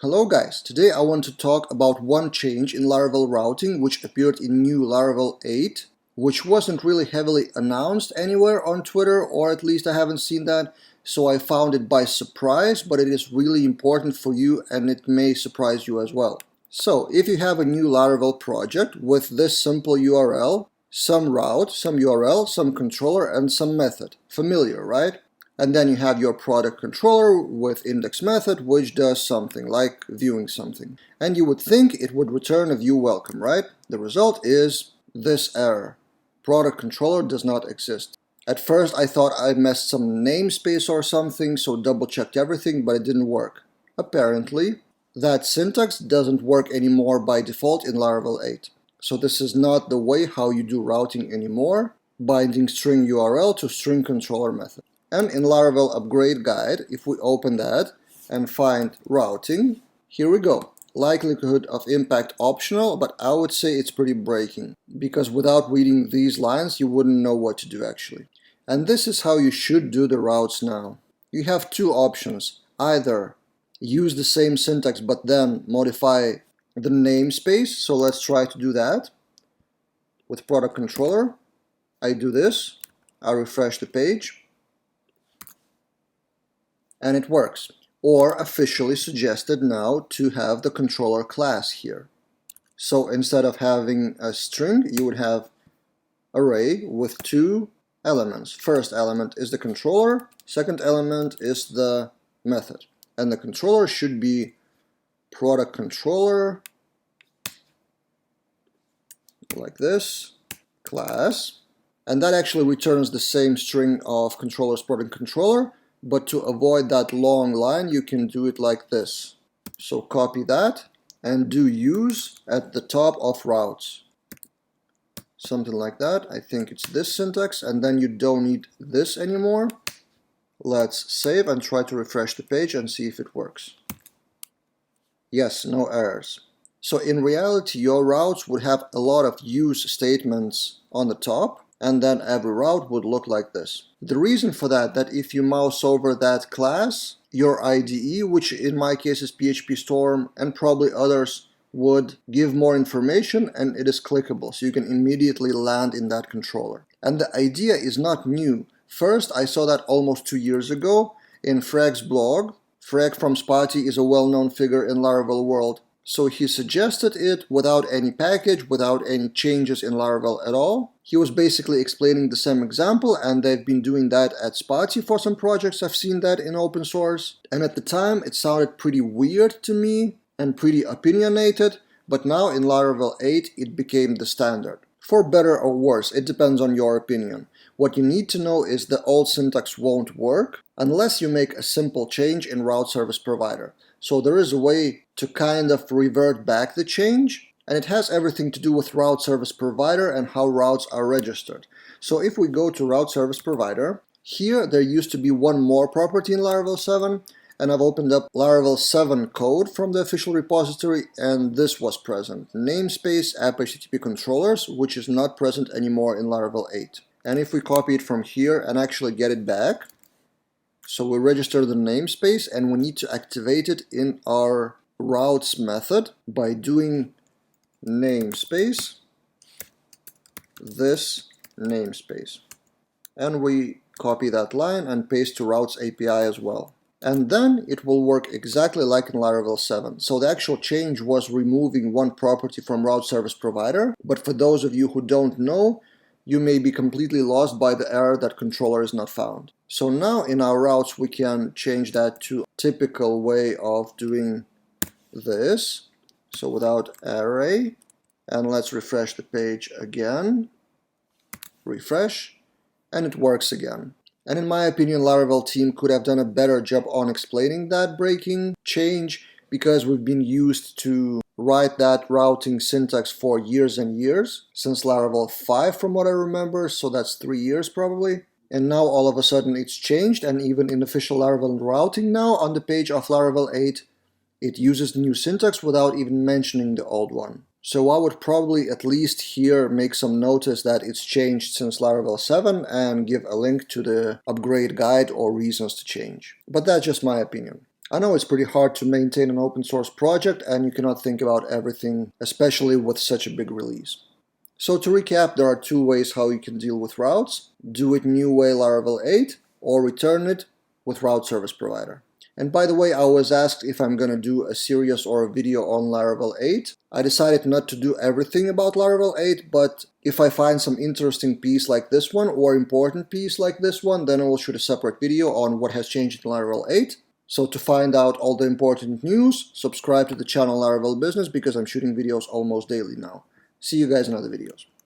Hello guys, today I want to talk about one change in Laravel routing which appeared in new Laravel 8, which wasn't really heavily announced anywhere on Twitter, or at least I haven't seen that, so I found it by surprise, but it is really important for you and it may surprise you as well. So if you have a new Laravel project with this simple URL, some route, some URL, some controller, and some method, familiar, right? And then you have your product controller with index method, which does something like viewing something. And you would think it would return a view welcome, right? The result is this error. Product controller does not exist. At first I thought I messed some namespace or something, so double checked everything, but it didn't work. Apparently, that syntax doesn't work anymore by default in Laravel 8. So this is not the way how you do routing anymore, binding string URL to string controller method. And in Laravel upgrade guide, if we open that and find routing, here we go. Likelihood of impact optional, but I would say it's pretty breaking, because without reading these lines you wouldn't know what to do actually. And this is how you should do the routes now. You have two options: either use the same syntax but then modify the namespace. So let's try to do that with product controller. I do this, I refresh the page, and it works. Or officially suggested now to have the controller class here. So instead of having a string, you would have array with two elements. First element is the controller, second element is the method. And the controller should be product controller, like this, class. And that actually returns the same string of controllers product controller, but to avoid that long line you can do it like this. So copy that and do use at the top of routes. Something like that. I think it's this syntax, and then you don't need this anymore. Let's save and try to refresh the page and see if it works. Yes, no errors. So in reality your routes would have a lot of use statements on the top, and then every route would look like this. The reason for that if you mouse over that class, your IDE, which in my case is PHP Storm and probably others, would give more information, and it is clickable, so you can immediately land in that controller. And the idea is not new. First, I saw that almost 2 years ago in Freg's blog. Freg from Spotty is a well-known figure in Laravel world. So he suggested it without any package, without any changes in Laravel at all. He was basically explaining the same example, and they've been doing that at Spotty for some projects. I've seen that in open source. And at the time it sounded pretty weird to me and pretty opinionated, but now in Laravel 8 it became the standard. For better or worse, it depends on your opinion. What you need to know is the old syntax won't work unless you make a simple change in route service provider. So there is a way to kind of revert back the change, and it has everything to do with route service provider and how routes are registered. So if we go to route service provider, here there used to be one more property in Laravel 7, and I've opened up Laravel 7 code from the official repository, and this was present. Namespace app HTTP controllers, which is not present anymore in Laravel 8. And if we copy it from here and actually get it back, so we register the namespace and we need to activate it in our routes method by doing namespace, this namespace. And we copy that line and paste to routes API as well. And then it will work exactly like in Laravel 7. So the actual change was removing one property from route service provider, but for those of you who don't know, you may be completely lost by the error that controller is not found. So now in our routes we can change that to a typical way of doing this, so without array. And let's refresh the page again, refresh, and it works again. And in my opinion, Laravel team could have done a better job on explaining that breaking change, because we've been used to write that routing syntax for years and years, since Laravel 5 from what I remember, so that's 3 years probably. And now all of a sudden it's changed, and even in official Laravel routing now on the page of Laravel 8, it uses the new syntax without even mentioning the old one. So I would probably at least here make some notice that it's changed since Laravel 7 and give a link to the upgrade guide or reasons to change. But that's just my opinion. I know it's pretty hard to maintain an open source project and you cannot think about everything, especially with such a big release. So to recap, there are two ways how you can deal with routes. Do it new way Laravel 8 or return it with route service provider. And by the way, I was asked if I'm going to do a series or a video on Laravel 8. I decided not to do everything about Laravel 8, but if I find some interesting piece like this one or important piece like this one, then I will shoot a separate video on what has changed in Laravel 8. So to find out all the important news, subscribe to the channel Laravel Business because I'm shooting videos almost daily now. See you guys in other videos.